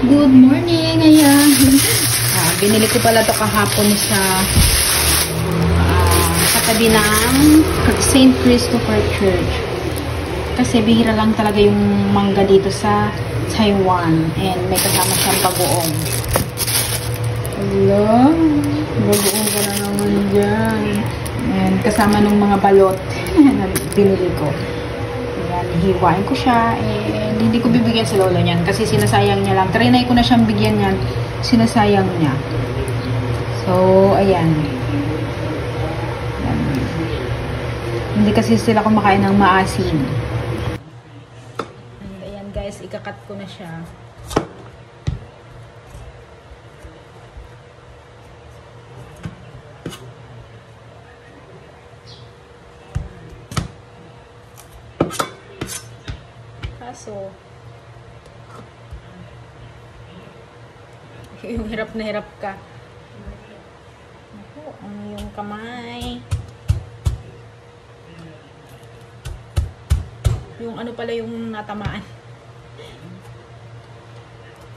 Good morning, ayan. Binili ko pala to kahapon sa tabi ng St. Christopher Church. Kasi bihira lang talaga yung mangga dito sa Taiwan. And may kasama siyang bagoong. Hello? Bagoong ka na naman dyan. And kasama ng mga balot na binili ko. Hiwain ko siya, and hindi ko bibigyan si lolo niyan kasi sinasayang niya lang. Trinay ko na siyang bigyan niyan, sinasayang niya. So, ayan. Hindi kasi sila kumakain ng maasim. And ayan guys, ikakat ko na siya. So, yung hirap na hirap ka. Ako, ano yung kamay? Yung ano pala yung natamaan.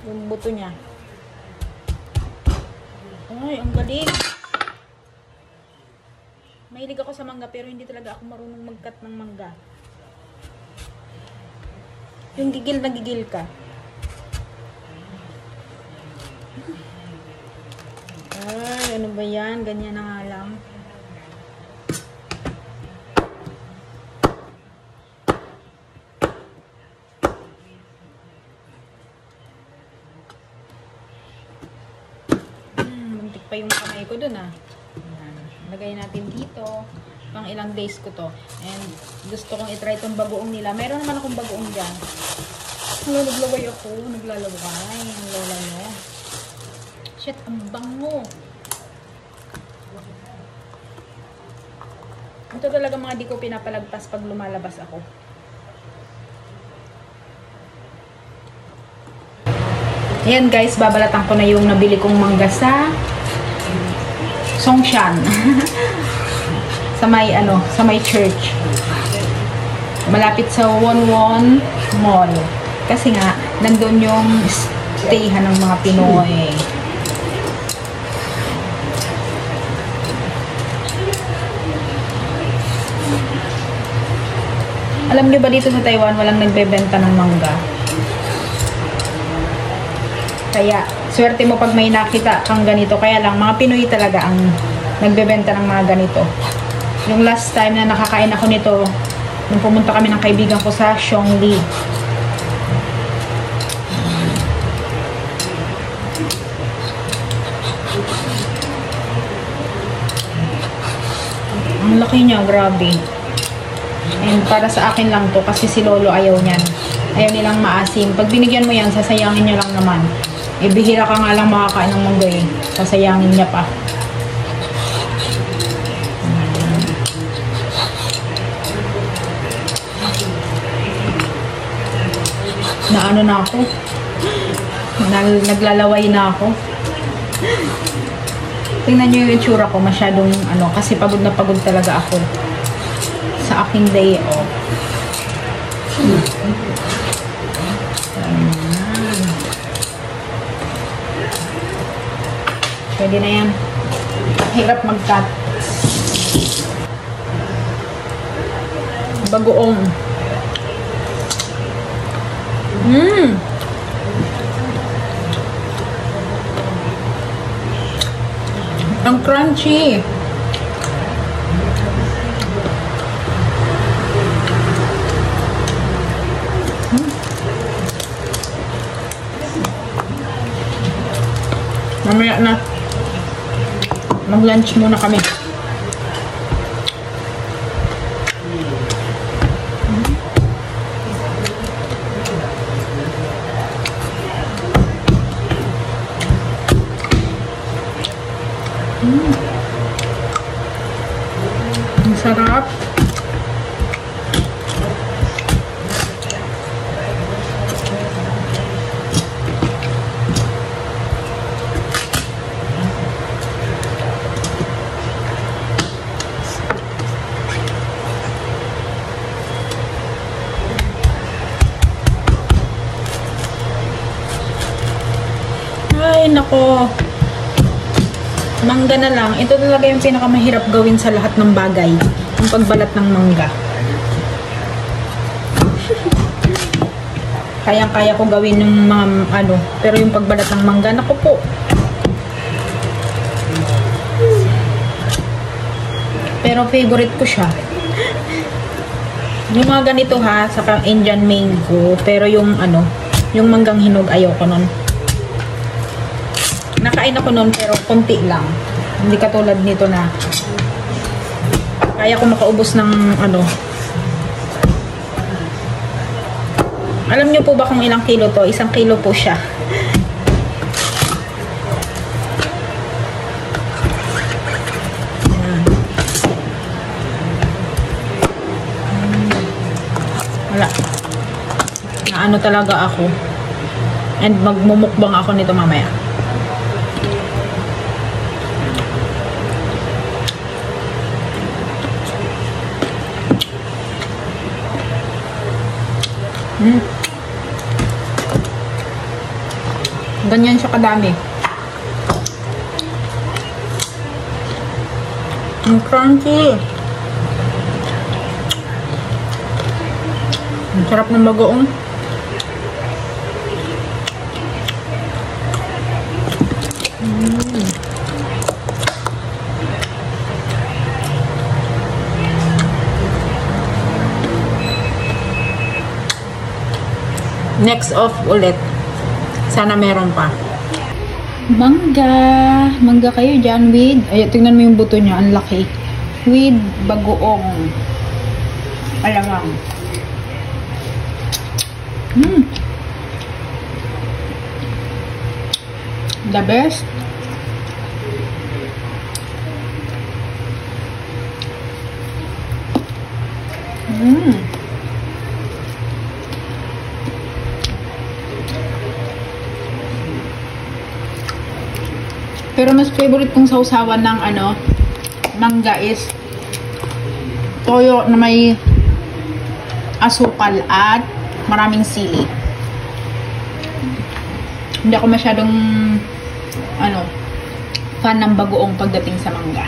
Yung buto niya. Ay, ang galing. Mahilig ako sa mangga pero hindi talaga ako marunong mag-cut ng mangga. Yung gigil na gigil ka. Ay, ano ba yan? Ganyan na nga lang. Muntik pa yung kamay ko dun ah. Lagay natin dito. Pang ilang days ko to. And gusto kong itry itong bagoong nila. Meron naman akong bagoong dyan. Naglaway ako. Naglalaway. Ang lola nyo. Shit, ang bango. Ito talaga mga di ko pinapalagpas pag lumalabas ako. Ayan guys, babalatan ko na yung nabili kong mangga sa Songshan. sa may church. Malapit sa Wonwon Mall. Kasi nga, nandun yung stayhan ng mga Pinoy. Alam niyo ba dito sa Taiwan, walang nagbebenta ng mangga? Kaya, swerte mo pag may nakita kang ganito. Kaya lang, mga Pinoy talaga ang nagbebenta ng mga ganito. Yung last time na nakakain ako nito, nung pumunta kami ng kaibigan ko sa Xiongli. Ang laki niya, grabe. And para sa akin lang to, kasi si Lolo ayaw niyan. Ayaw nilang maasim. Pag binigyan mo yan, sasayangin niya lang naman. Eh, bihira ka nga lang makakain ng mangga eh. Sasayangin niya pa. Na ano na ako, naglalaway na ako. Tingnan nyo yung itsura ko, masyadong ano, kasi pagod na pagod talaga ako sa aking day off. Pwede na yan. Hirap mag-cut. Bagoong. Ang crunchy. Mamaya na. Mag-lunch muna kami. Ang sarap. Ay, nako. Mangga na lang. Ito talaga yung pinakamahirap gawin sa lahat ng bagay. Yung pagbalat ng mangga. Kayang-kaya ko gawin yung mga ano. Pero yung pagbalat ng mangga, nako po. Pero favorite ko siya. Yung mga ganito ha, sa pang Indian mango. Pero yung ano, yung manggang hinog, ayoko nun. Nakain ako nun pero konti lang. Hindi katulad nito na kaya ko makaubos ng ano. Alam niyo po ba kung ilang kilo to? 1 kilo po siya. Wala. Naano talaga ako. And magmumukbang ako nito mamaya. Ganyan siya kadami. Ang crunchy. Ang sarap ng bagoong. Next off ulit. Sana meron pa. Mangga. Mangga kayo dyan with, ay, tingnan mo yung buto niya. Ang laki. With bagoong. Alamang. The best. Pero mas favorite kong sausawan ng ano, mangga is toyo na may asukal at maraming sili. Hindi ako masyadong ano, fan ng bagoong pagdating sa mangga.